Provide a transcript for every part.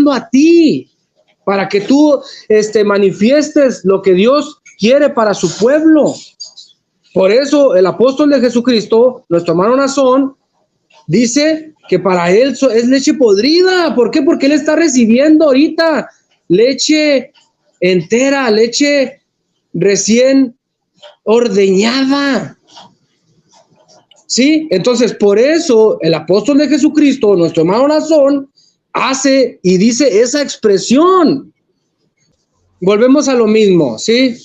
hablando a ti para que tú manifiestes lo que Dios quiere para su pueblo. Por eso el apóstol de Jesucristo, nuestro hermano Nazón, dice que para él es leche podrida. ¿Por qué? Porque él está recibiendo ahorita leche entera, leche recién ordeñada. ¿Sí? Entonces, por eso el apóstol de Jesucristo, nuestro hermano Nazón, hace y dice esa expresión. Volvemos a lo mismo, ¿sí?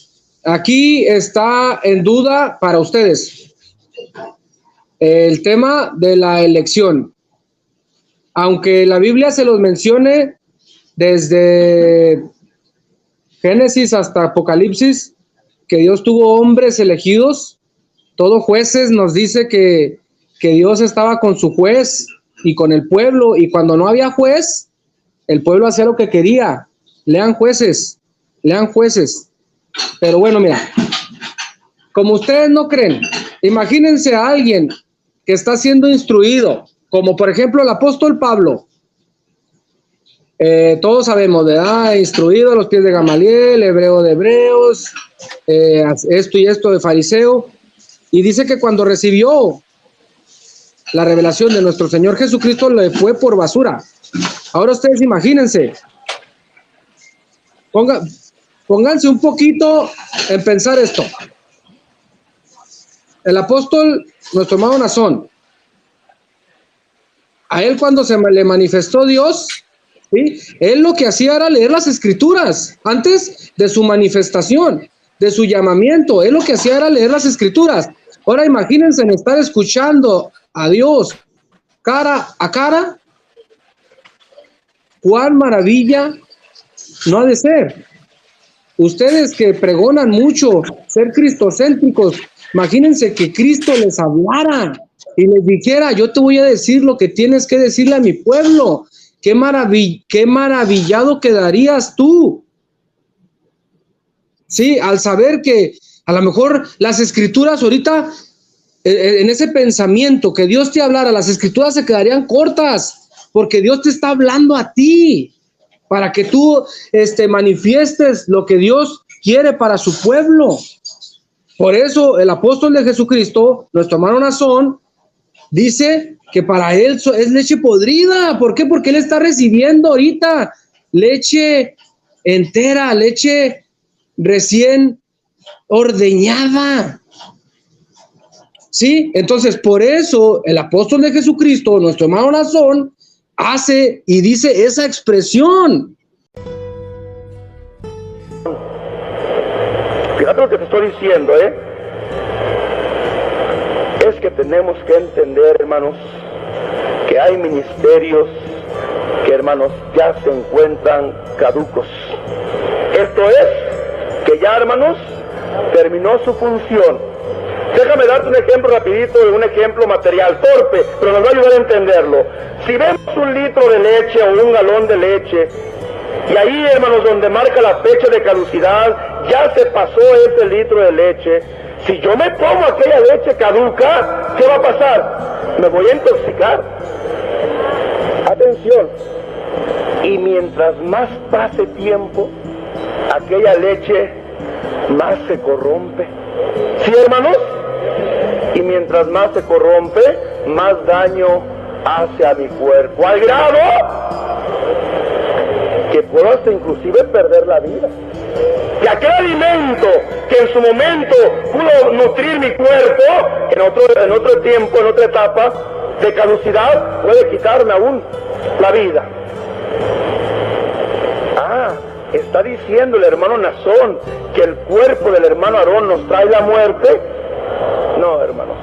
Aquí está en duda para ustedes el tema de la elección. Aunque la Biblia se los mencione desde Génesis hasta Apocalipsis, que Dios tuvo hombres elegidos, todo Jueces nos dice que Dios estaba con su juez y con el pueblo, y cuando no había juez, el pueblo hacía lo que quería. Lean Jueces. Pero bueno, mira, como ustedes no creen, imagínense a alguien que está siendo instruido, como por ejemplo el apóstol Pablo. Todos sabemos, ¿verdad? Instruido a los pies de Gamaliel, hebreo de hebreos, esto y esto de fariseo. Y dice que cuando recibió la revelación de nuestro Señor Jesucristo, le fue por basura. Ahora ustedes imagínense, pónganse un poquito en pensar esto. El apóstol, nuestro hermano Nazón, a él cuando se le manifestó Dios, ¿sí? Él lo que hacía era leer las escrituras antes de su manifestación, de su llamamiento. Él lo que hacía era leer las escrituras. Ahora imagínense en estar escuchando a Dios cara a cara. ¿Cuán maravilla no ha de ser? Ustedes que pregonan mucho ser cristocéntricos, imagínense que Cristo les hablara y les dijera: yo te voy a decir lo que tienes que decirle a mi pueblo. Qué maravillado quedarías tú. Sí, al saber que a lo mejor las escrituras ahorita, en ese pensamiento que Dios te hablara, las escrituras se quedarían cortas, porque Dios te está hablando a ti para que tú manifiestes lo que Dios quiere para su pueblo. Por eso el apóstol de Jesucristo, nuestro hermano Nazón, dice que para él es leche podrida. ¿Por qué? Porque él está recibiendo ahorita leche entera, leche recién ordeñada. ¿Sí? Entonces, por eso el apóstol de Jesucristo, nuestro hermano Nazón, hace y dice esa expresión. Fíjate lo que te estoy diciendo, es que tenemos que entender, hermanos, que hay ministerios que, hermanos, ya se encuentran caducos. Esto es, que ya, hermanos, terminó su función. Déjame darte un ejemplo rapidito, un ejemplo material, torpe, pero nos va a ayudar a entenderlo. Si vemos un litro de leche o un galón de leche, y ahí, hermanos, donde marca la fecha de caducidad, ya se pasó ese litro de leche. Si yo me tomo aquella leche caduca, ¿qué va a pasar? Me voy a intoxicar. Atención. Y mientras más pase tiempo, aquella leche más se corrompe. ¿Sí, hermanos? Y mientras más se corrompe, más daño hace a mi cuerpo, al grado que puedo hasta inclusive perder la vida. Y aquel alimento que en su momento pudo nutrir mi cuerpo, en otro tiempo, en otra etapa de caducidad, puede quitarme aún la vida. Está diciendo el hermano Nazón que el cuerpo del hermano Aarón nos trae la muerte. No, hermanos,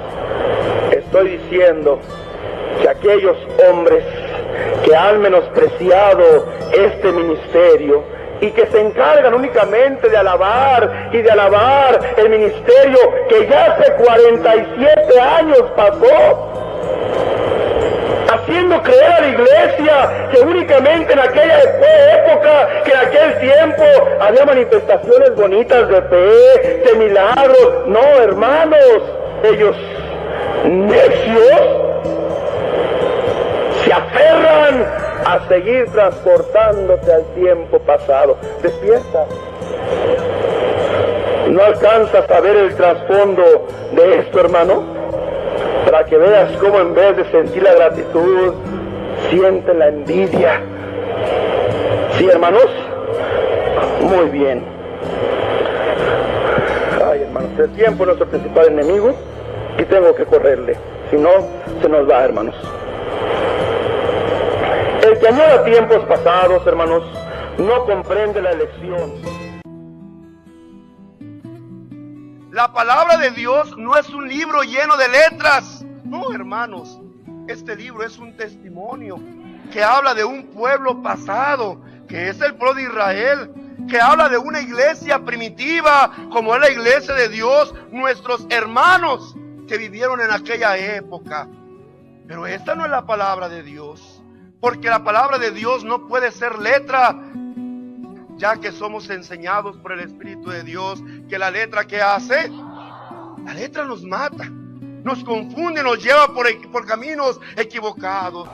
estoy diciendo que aquellos hombres que han menospreciado este ministerio y que se encargan únicamente de alabar y de alabar el ministerio que ya hace 47 años pasó, haciendo creer a la iglesia que únicamente en aquella época, que en aquel tiempo había manifestaciones bonitas de fe, de milagros. No, hermanos, ellos necios se aferran a seguir transportándote al tiempo pasado. Despierta. ¿No alcanzas a ver el trasfondo de esto, hermano? Para que veas cómo en vez de sentir la gratitud, siente la envidia. ¿Sí, hermanos? Muy bien. Ay, hermanos, el tiempo es nuestro principal enemigo y tengo que correrle. Si no, se nos va, hermanos. El que añora tiempos pasados, hermanos, no comprende la elección. La palabra de Dios no es un libro lleno de letras. No, hermanos. Este libro es un testimonio que habla de un pueblo pasado, que es el pueblo de Israel, que habla de una iglesia primitiva, como es la iglesia de Dios, nuestros hermanos que vivieron en aquella época. Pero esta no es la palabra de Dios, porque la palabra de Dios no puede ser letra, ya que somos enseñados por el Espíritu de Dios que la letra que hace, la letra nos mata, nos confunde, nos lleva por caminos equivocados.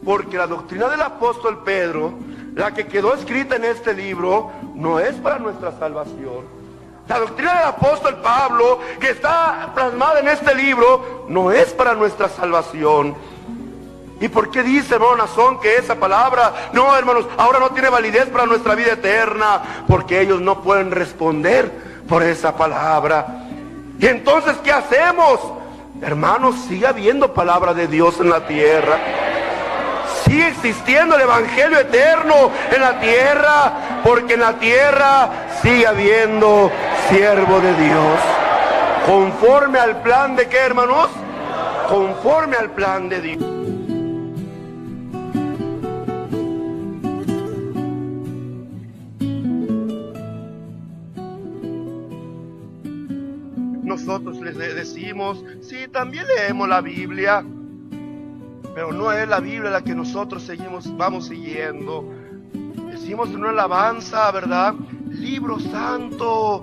Porque la doctrina del apóstol Pedro, la que quedó escrita en este libro, no es para nuestra salvación. La doctrina del apóstol Pablo, que está plasmada en este libro, no es para nuestra salvación. ¿Y por qué dice, hermano Nazón, que esa palabra, no, hermanos, ahora no tiene validez para nuestra vida eterna? Porque ellos no pueden responder por esa palabra. Y entonces, ¿qué hacemos? Hermanos, sigue habiendo palabra de Dios en la tierra. Sigue existiendo el evangelio eterno en la tierra, porque en la tierra sigue habiendo siervo de Dios. Conforme al plan de ¿qué, hermanos? Conforme al plan de Dios. Nosotros les decimos, sí, también leemos la Biblia, pero no es la Biblia la que nosotros vamos siguiendo. Decimos en una alabanza, ¿verdad? Libro santo,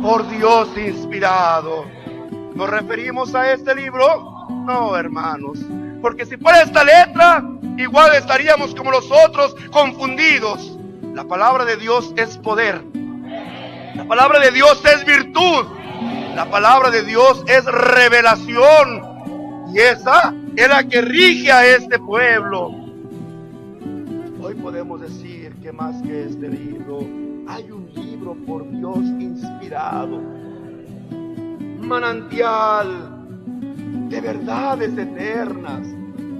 por Dios inspirado. ¿Nos referimos a este libro? No, hermanos, porque si fuera esta letra, igual estaríamos como los otros, confundidos. La palabra de Dios es poder. La palabra de Dios es virtud. La palabra de Dios es revelación. Y esa es la que rige a este pueblo. Hoy podemos decir que más que este libro, hay un libro por Dios inspirado. Manantial de verdades eternas.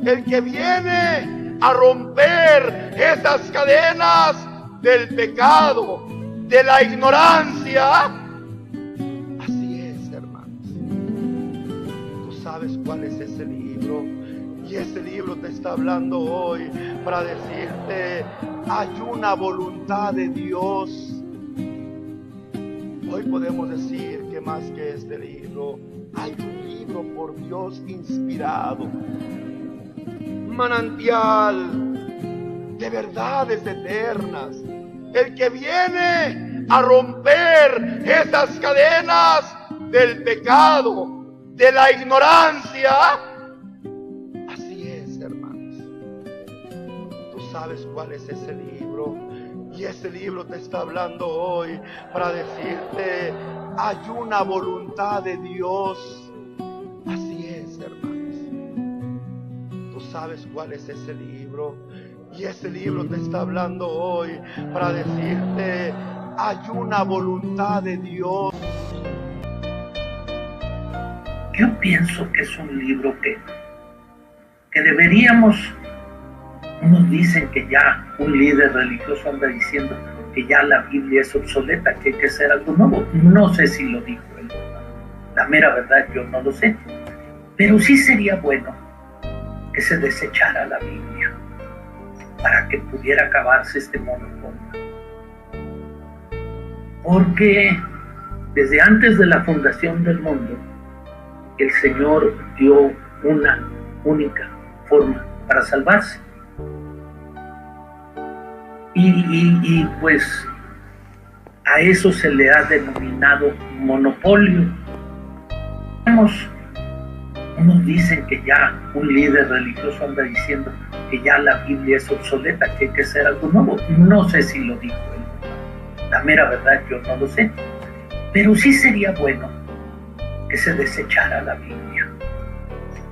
El que viene a romper esas cadenas del pecado, de la ignorancia. ¿Sabes cuál es ese libro? Y ese libro te está hablando hoy para decirte, hay una voluntad de Dios. Hoy podemos decir que más que este libro, hay un libro por Dios inspirado. Manantial de verdades eternas. El que viene a romper esas cadenas del pecado, de la ignorancia. Así es, hermanos. Tú sabes cuál es ese libro. Y ese libro te está hablando hoy para decirte, hay una voluntad de Dios. Así es, hermanos. Tú sabes cuál es ese libro. Y ese libro te está hablando hoy para decirte, hay una voluntad de Dios. Yo pienso que es un libro que deberíamos, unos dicen que ya un líder religioso anda diciendo que ya la Biblia es obsoleta, que hay que hacer algo nuevo. No sé si lo dijo él, la mera verdad yo no lo sé, pero sí sería bueno que se desechara la Biblia para que pudiera acabarse este monopolio. Porque desde antes de la fundación del mundo, el Señor dio una única forma para salvarse. Y pues a eso se le ha denominado monopolio. Unos dicen que ya un líder religioso anda diciendo que ya la Biblia es obsoleta, que hay que hacer algo nuevo. No sé si lo dijo él. La mera verdad yo no lo sé. Pero sí sería bueno que se desechara la Biblia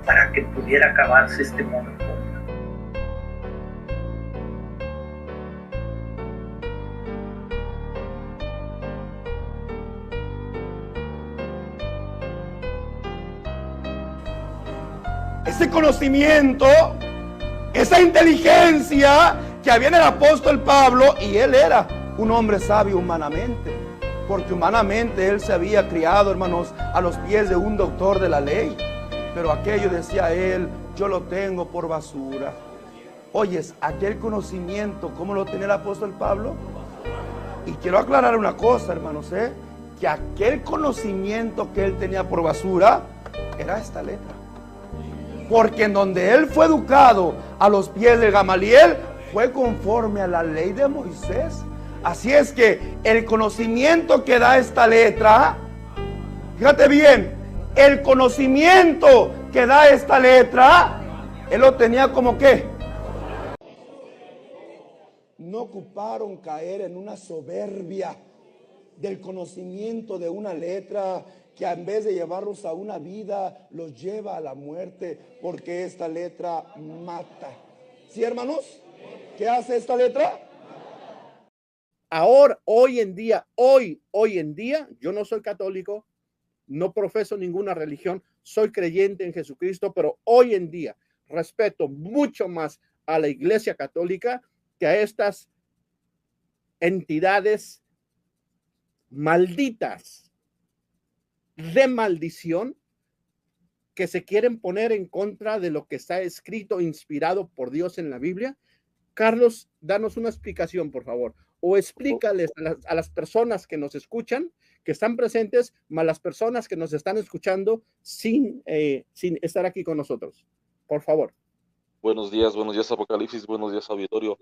para que pudiera acabarse este monopolio. Ese conocimiento, esa inteligencia que había en el apóstol Pablo, y él era un hombre sabio humanamente, porque humanamente él se había criado, hermanos, a los pies de un doctor de la ley, pero aquello, decía él, yo lo tengo por basura. Oyes, aquel conocimiento, ¿cómo lo tenía el apóstol Pablo? Y quiero aclarar una cosa, hermanos, que aquel conocimiento que él tenía por basura era esta letra. Porque en donde él fue educado a los pies de Gamaliel fue conforme a la ley de Moisés. Así es que el conocimiento que da esta letra, fíjate bien, el conocimiento que da esta letra, él lo tenía como ¿qué? No ocuparon caer en una soberbia del conocimiento de una letra que en vez de llevarlos a una vida, los lleva a la muerte, porque esta letra mata. ¿Sí, hermanos? ¿Qué hace esta letra? Ahora, hoy en día, yo no soy católico, no profeso ninguna religión, soy creyente en Jesucristo, pero hoy en día respeto mucho más a la Iglesia Católica que a estas entidades malditas de maldición que se quieren poner en contra de lo que está escrito, inspirado por Dios en la Biblia. Carlos, danos una explicación, por favor, o explícales a las personas que nos escuchan, que están presentes, más las personas que nos están escuchando sin estar aquí con nosotros. Por favor. Buenos días Apocalipsis, buenos días auditorio.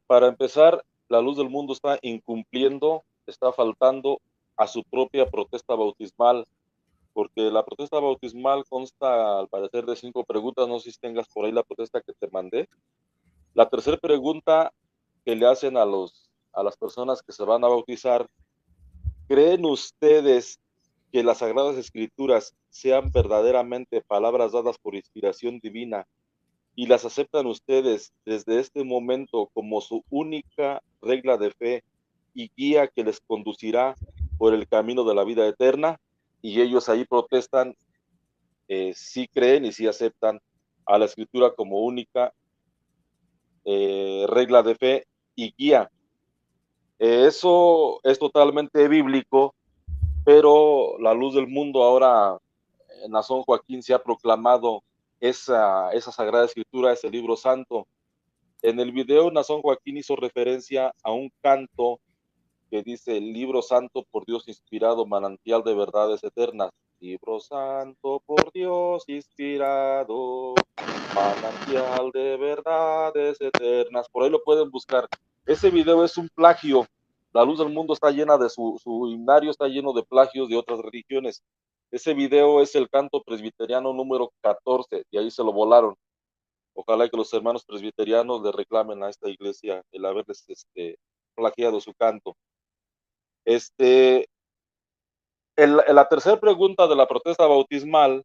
Para empezar, la luz del mundo está incumpliendo, está faltando a su propia protesta bautismal, porque la protesta bautismal consta al parecer de 5 preguntas. No sé si tengas por ahí la protesta que te mandé. La tercera pregunta que le hacen a las personas que se van a bautizar: ¿creen ustedes que las Sagradas Escrituras sean verdaderamente palabras dadas por inspiración divina y las aceptan ustedes desde este momento como su única regla de fe y guía que les conducirá por el camino de la vida eterna? Y ellos ahí protestan, sí creen y sí aceptan a la Escritura como única regla de fe y guía. Eso es totalmente bíblico, pero la luz del mundo ahora, Nazón Joaquín, se ha proclamado esa Sagrada Escritura, ese libro santo. En el video, Nazón Joaquín hizo referencia a un canto que dice: el libro santo por Dios inspirado, manantial de verdades eternas. Libro santo por Dios inspirado, manantial de verdades eternas. Por ahí lo pueden buscar. Ese video es un plagio. La luz del mundo está llena de su himnario, está lleno de plagios de otras religiones. Ese video es el canto presbiteriano número 14, y ahí se lo volaron. Ojalá que los hermanos presbiterianos le reclamen a esta iglesia el haberles plagiado su canto. La tercera pregunta de la protesta bautismal,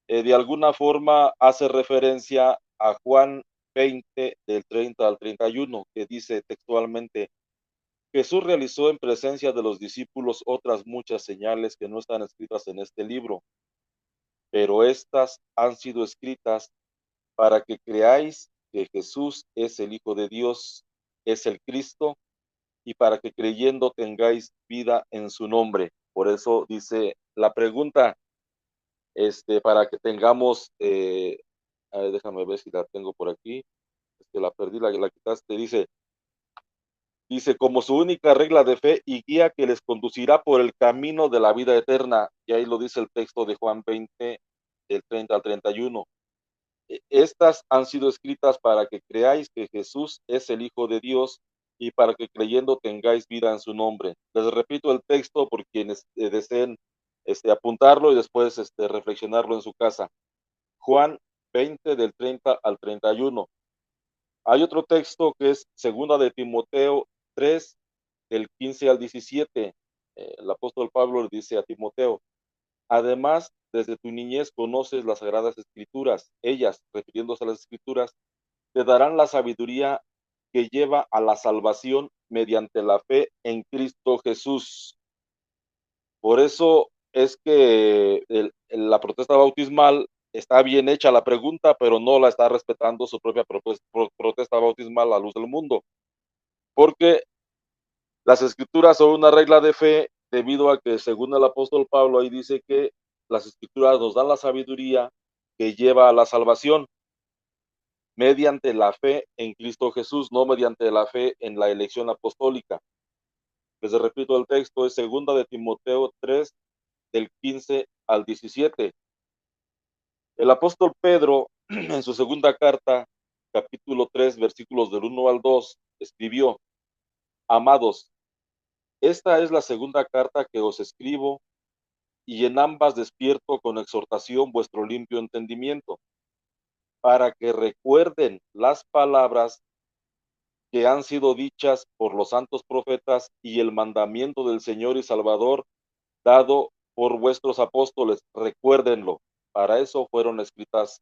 de alguna forma hace referencia a Juan 20, del 30 al 31, que dice textualmente: Jesús realizó en presencia de los discípulos otras muchas señales que no están escritas en este libro, pero estas han sido escritas para que creáis que Jesús es el Hijo de Dios, es el Cristo, y para que creyendo tengáis vida en su nombre. Por eso dice la pregunta, para que tengamos, a ver, déjame ver si la tengo por aquí, la perdí, la quitaste. Dice, como su única regla de fe y guía que les conducirá por el camino de la vida eterna. Y ahí lo dice el texto de Juan 20, del 30 al 31. Estas han sido escritas para que creáis que Jesús es el Hijo de Dios y para que creyendo tengáis vida en su nombre. Les repito el texto por quienes deseen apuntarlo y después reflexionarlo en su casa. Juan 20 del 30 al 31. Hay otro texto que es segunda de Timoteo 3 del 15 al 17. El apóstol Pablo le dice a Timoteo: además, desde tu niñez conoces las sagradas escrituras. Ellas, refiriéndose a las escrituras, te darán la sabiduría que lleva a la salvación mediante la fe en Cristo Jesús. Por eso es que la protesta bautismal está bien hecha la pregunta, pero no la está respetando su propia protesta bautismal a la luz del mundo, porque las escrituras son una regla de fe debido a que, según el apóstol Pablo, ahí dice que las escrituras nos dan la sabiduría que lleva a la salvación mediante la fe en Cristo Jesús, no mediante la fe en la elección apostólica. Les repito, el texto es segunda de Timoteo 3, del 15 al 17. El apóstol Pedro, en su segunda carta, capítulo 3, versículos del 1 al 2, escribió: amados, esta es la segunda carta que os escribo, y en ambas despierto con exhortación vuestro limpio entendimiento, para que recuerden las palabras que han sido dichas por los santos profetas y el mandamiento del Señor y Salvador dado por vuestros apóstoles. Recuérdenlo. Para eso fueron escritas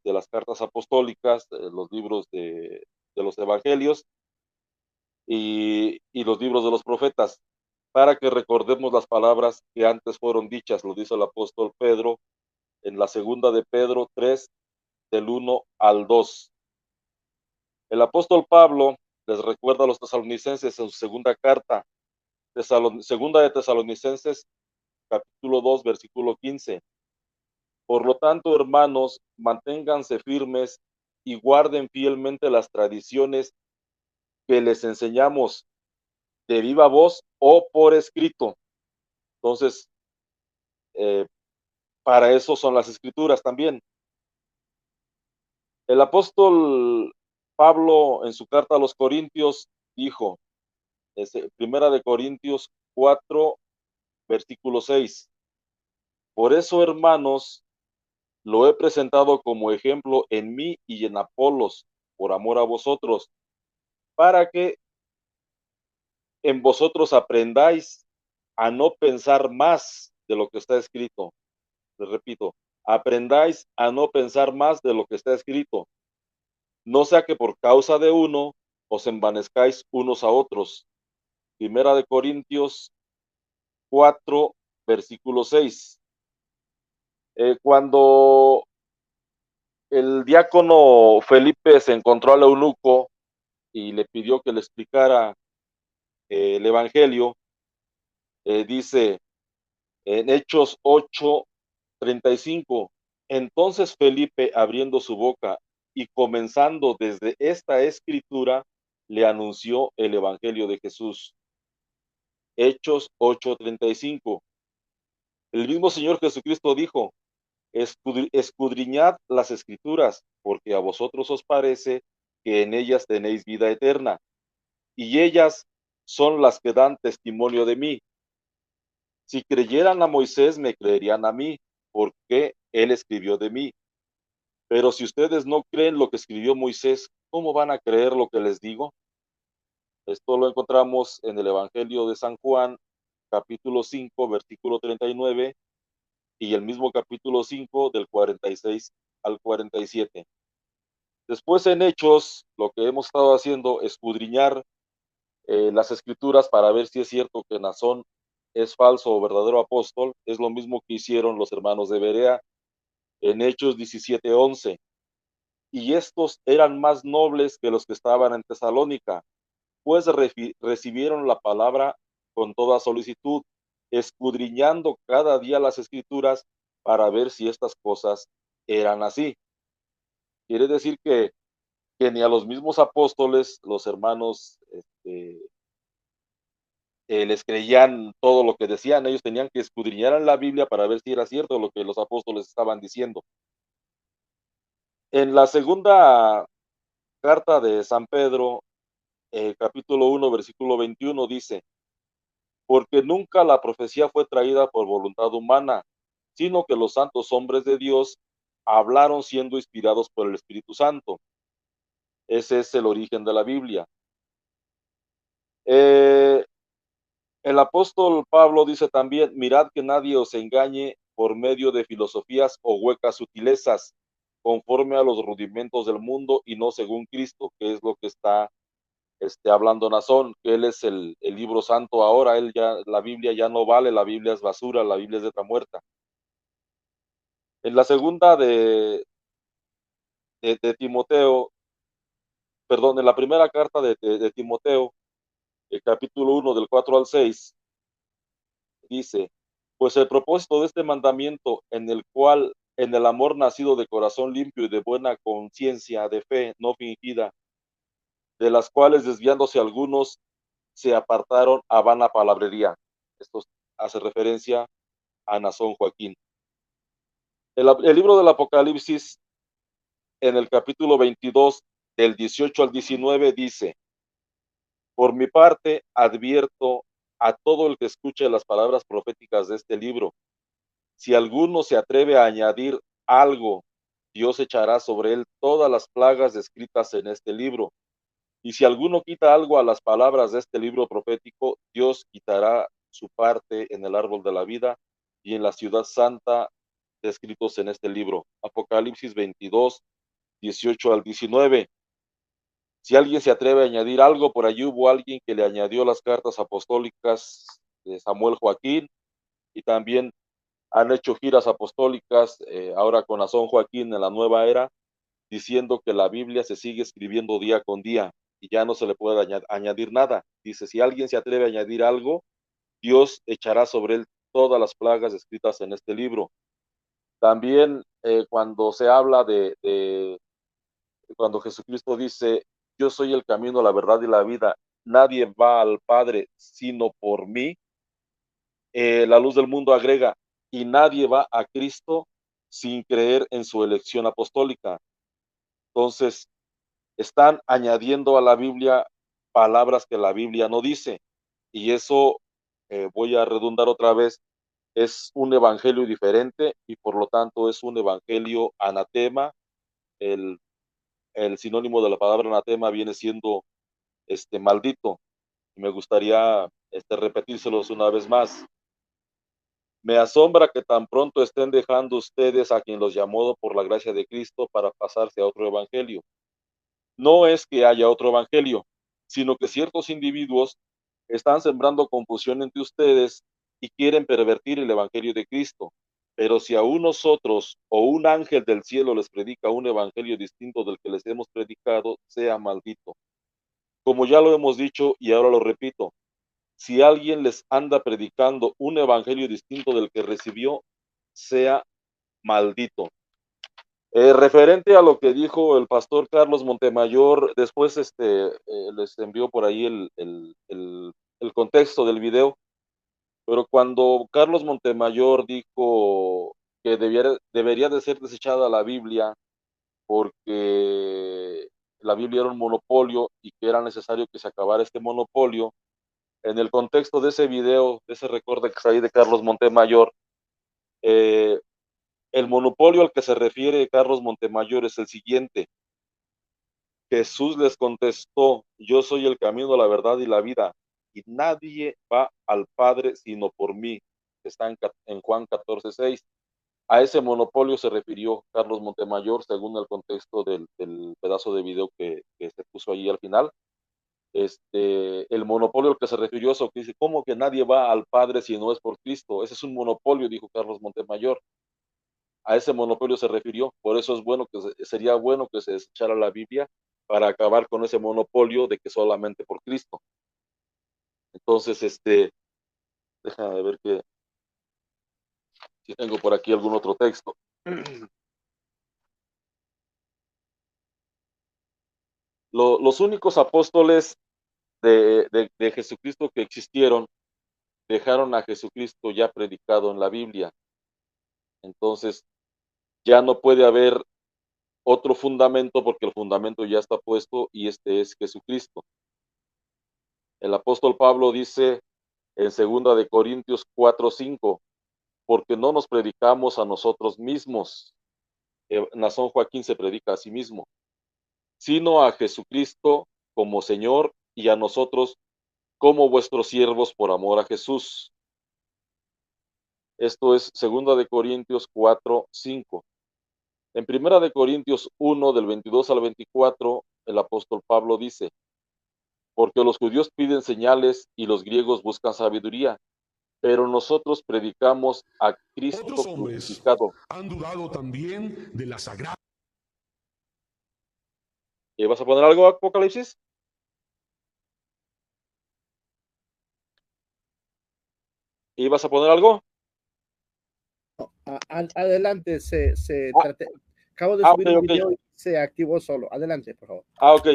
las cartas apostólicas, los libros de los evangelios y los libros de los profetas, para que recordemos las palabras que antes fueron dichas, lo dice el apóstol Pedro en la segunda de Pedro 3, del 1 al 2. El apóstol Pablo les recuerda a los tesalonicenses en su segunda carta, segunda de Tesalonicenses, capítulo 2, versículo 15. Por lo tanto, hermanos, manténganse firmes y guarden fielmente las tradiciones que les enseñamos de viva voz o por escrito. Entonces, para eso son las escrituras también. El apóstol Pablo, en su carta a los Corintios, dijo, primera de Corintios 4, versículo 6, por eso, hermanos, lo he presentado como ejemplo en mí y en Apolos, por amor a vosotros, para que en vosotros aprendáis a no pensar más de lo que está escrito. Les repito, aprendáis a no pensar más de lo que está escrito. No sea que por causa de uno os envanezcáis unos a otros. Primera de Corintios 4, versículo 6. Cuando el diácono Felipe se encontró al eunuco y le pidió que le explicara el evangelio, dice en Hechos 8:35, entonces Felipe, abriendo su boca y comenzando desde esta escritura, le anunció el evangelio de Jesús. Hechos 8:35. El mismo Señor Jesucristo dijo: escudriñad las escrituras, porque a vosotros os parece que en ellas tenéis vida eterna, y ellas son las que dan testimonio de mí. Si creyeran a Moisés, me creerían a mí, porque él escribió de mí. Pero si ustedes no creen lo que escribió Moisés, ¿cómo van a creer lo que les digo? Esto lo encontramos en el Evangelio de San Juan, capítulo 5, versículo 39, y el mismo capítulo 5, del 46 al 47. Después, en Hechos, lo que hemos estado haciendo es escudriñar las escrituras para ver si es cierto que Nazón es falso o verdadero apóstol. Es lo mismo que hicieron los hermanos de Berea en Hechos 17:11. Y estos eran más nobles que los que estaban en Tesalónica, pues recibieron la palabra con toda solicitud, escudriñando cada día las escrituras para ver si estas cosas eran así. Quiere decir que ni a los mismos apóstoles, los hermanos, les creían todo lo que decían. Ellos tenían que escudriñar en la Biblia para ver si era cierto lo que los apóstoles estaban diciendo. En la segunda carta de San Pedro, capítulo 1, versículo 21, dice: porque nunca la profecía fue traída por voluntad humana, sino que los santos hombres de Dios hablaron siendo inspirados por el Espíritu Santo. Ese es el origen de la Biblia. El apóstol Pablo dice también, mirad que nadie os engañe por medio de filosofías o huecas sutilezas, conforme a los rudimentos del mundo y no según Cristo, que es lo que está hablando Nazón, que él es el libro santo ahora, la Biblia ya no vale, la Biblia es basura, la Biblia es letra muerta. En la segunda de Timoteo, perdón, en la primera carta de Timoteo, el capítulo 1 del 4 al 6, dice, pues el propósito de este mandamiento, en el cual, en el amor nacido de corazón limpio y de buena conciencia, de fe no fingida, de las cuales desviándose algunos se apartaron a vana palabrería. Esto hace referencia a Nazón Joaquín. El libro del Apocalipsis, en el capítulo 22, del 18 al 19, dice, por mi parte, advierto a todo el que escuche las palabras proféticas de este libro. Si alguno se atreve a añadir algo, Dios echará sobre él todas las plagas descritas en este libro. Y si alguno quita algo a las palabras de este libro profético, Dios quitará su parte en el árbol de la vida y en la ciudad santa descritos en este libro. Apocalipsis 22, 18 al 19. Si alguien se atreve a añadir algo, por allí hubo alguien que le añadió las cartas apostólicas de Samuel Joaquín, y también han hecho giras apostólicas ahora con Nazón Joaquín en la nueva era, diciendo que la Biblia se sigue escribiendo día con día y ya no se le puede añadir nada. Dice, si alguien se atreve a añadir algo, Dios echará sobre él todas las plagas escritas en este libro. También cuando se habla cuando Jesucristo dice, yo soy el camino, la verdad y la vida, nadie va al Padre sino por mí, la luz del mundo agrega, y nadie va a Cristo sin creer en su elección apostólica. Entonces, están añadiendo a la Biblia palabras que la Biblia no dice, y eso, voy a redundar otra vez, es un evangelio diferente y por lo tanto es un evangelio anatema. El sinónimo de la palabra anatema viene siendo maldito. Me gustaría repetírselos una vez más. Me asombra que tan pronto estén dejando ustedes a quien los llamó por la gracia de Cristo para pasarse a otro evangelio. No es que haya otro evangelio, sino que ciertos individuos están sembrando confusión entre ustedes y quieren pervertir el evangelio de Cristo. Pero si a nosotros o un ángel del cielo les predica un evangelio distinto del que les hemos predicado, sea maldito. Como ya lo hemos dicho y ahora lo repito, si alguien les anda predicando un evangelio distinto del que recibió, sea maldito. Referente a lo que dijo el pastor Carlos Montemayor, después les envió por ahí el contexto del video, pero cuando Carlos Montemayor dijo que debería de ser desechada la Biblia porque la Biblia era un monopolio y que era necesario que se acabara este monopolio, en el contexto de ese video, de ese recorte que está ahí de Carlos Montemayor, el monopolio al que se refiere Carlos Montemayor es el siguiente. Jesús les contestó, yo soy el camino, la verdad y la vida, y nadie va al Padre sino por mí. Está en Juan 14:6. A ese monopolio se refirió Carlos Montemayor según el contexto del pedazo de video que se puso ahí al final. El monopolio al que se refirió eso, que dice, ¿cómo que nadie va al Padre si no es por Cristo? Ese es un monopolio, dijo Carlos Montemayor. A ese monopolio se refirió, por eso es bueno sería bueno que se desechara la Biblia para acabar con ese monopolio de que solamente por Cristo. Entonces, déjame ver si tengo por aquí algún otro texto. Los únicos apóstoles de Jesucristo que existieron dejaron a Jesucristo ya predicado en la Biblia. Entonces, ya no puede haber otro fundamento porque el fundamento ya está puesto y este es Jesucristo. El apóstol Pablo dice en 2 Corintios 4:5, porque no nos predicamos a nosotros mismos. Nazón Joaquín se predica a sí mismo, sino a Jesucristo como Señor y a nosotros como vuestros siervos por amor a Jesús. Esto es 2 Corintios 4:5. En 1 Corintios 1, del 22 al 24, el apóstol Pablo dice: porque los judíos piden señales y los griegos buscan sabiduría, pero nosotros predicamos a Cristo Otros hombres crucificado. han dudado también de la sagrada. ¿Vas a poner algo, Apocalipsis? ¿Ibas a poner algo? Adelante, acabo de Ah, subir un ok. video y se activó solo. Adelante, por favor. Ok.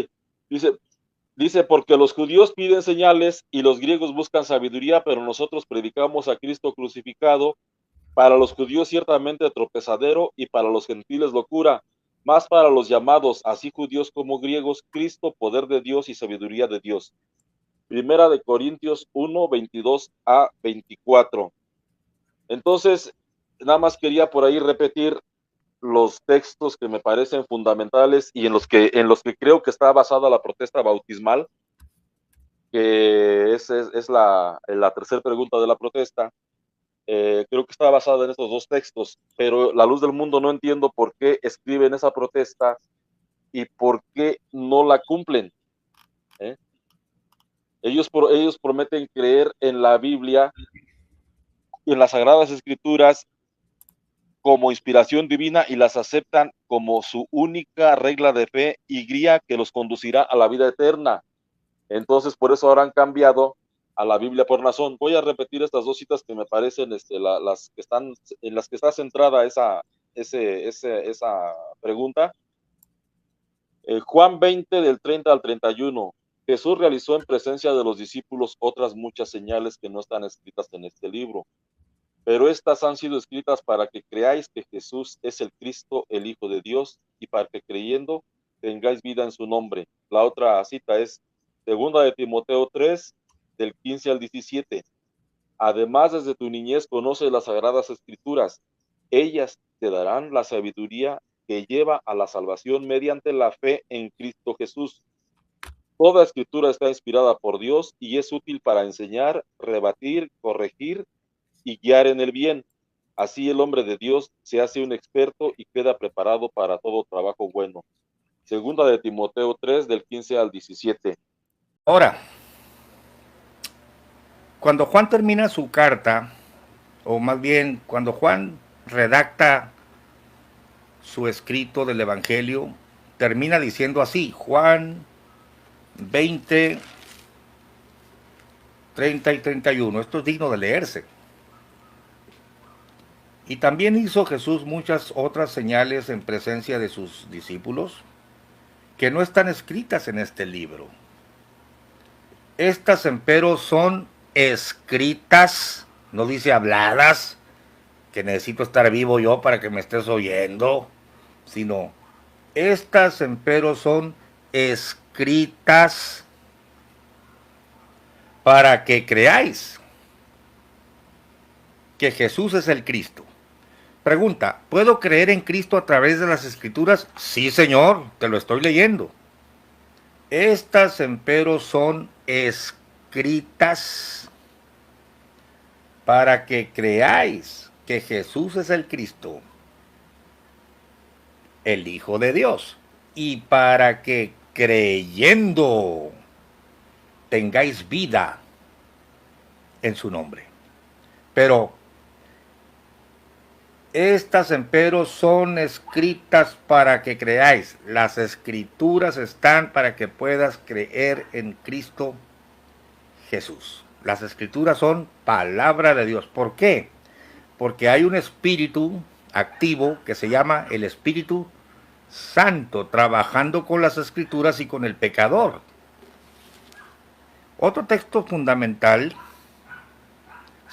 Dice, porque los judíos piden señales y los griegos buscan sabiduría, pero nosotros predicamos a Cristo crucificado, para los judíos ciertamente tropezadero y para los gentiles locura, más para los llamados, así judíos como griegos, Cristo, poder de Dios y sabiduría de Dios. 1 Corintios 1, 22 a 24. Entonces, nada más quería por ahí repetir los textos que me parecen fundamentales y en los que creo que está basada la protesta bautismal, que es la tercera pregunta de la protesta. Creo que está basada en estos dos textos, pero la luz del mundo no entiendo por qué escriben esa protesta y por qué no la cumplen. Ellos prometen creer en la Biblia y en las Sagradas Escrituras como inspiración divina y las aceptan como su única regla de fe y guía que los conducirá a la vida eterna. Entonces, por eso ahora han cambiado a la Biblia por Nazón. Voy a repetir estas dos citas que me parecen las que están, en las que está centrada esa pregunta. Juan 20, del 30 al 31. Jesús realizó en presencia de los discípulos otras muchas señales que no están escritas en este libro, pero estas han sido escritas para que creáis que Jesús es el Cristo, el Hijo de Dios, y para que creyendo tengáis vida en su nombre. La otra cita es 2 Timoteo 3, del 15 al 17. Además, desde tu niñez conoces las Sagradas Escrituras. Ellas te darán la sabiduría que lleva a la salvación mediante la fe en Cristo Jesús. Toda escritura está inspirada por Dios y es útil para enseñar, rebatir, corregir y guiar en el bien. Así el hombre de Dios se hace un experto y queda preparado para todo trabajo bueno. 2 Timoteo 3, del 15 al 17. Ahora, cuando Juan termina su carta, o más bien cuando Juan redacta su escrito del Evangelio, termina diciendo así: Juan 20, 30 y 31. Esto es digno de leerse. Y también hizo Jesús muchas otras señales en presencia de sus discípulos, que no están escritas en este libro. Estas, empero, son escritas, no dice habladas, que necesito estar vivo yo para que me estés oyendo, sino estas, empero, son escritas para que creáis que Jesús es el Cristo. Pregunta: ¿puedo creer en Cristo a través de las Escrituras? Sí, Señor, te lo estoy leyendo. Estas, empero, son escritas para que creáis que Jesús es el Cristo, el Hijo de Dios, y para que creyendo tengáis vida en su nombre. Pero estas, empero, son escritas para que creáis. Las Escrituras están para que puedas creer en Cristo Jesús. Las Escrituras son palabra de Dios. ¿Por qué? Porque hay un espíritu activo que se llama el Espíritu Santo, trabajando con las Escrituras y con el pecador. Otro texto fundamental,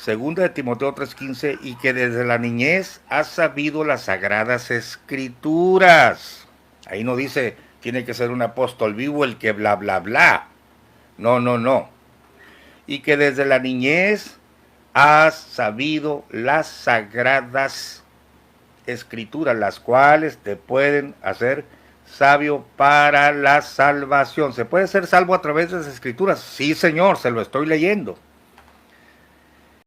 2 Timoteo 3:15, y que desde la niñez has sabido las Sagradas Escrituras. Ahí no dice, tiene que ser un apóstol vivo el que bla, bla, bla. No. y que desde la niñez has sabido las sagradas escrituras, las cuales te pueden hacer sabio para la salvación. ¿Se puede ser salvo a través de las escrituras? Sí, Señor, se lo estoy leyendo.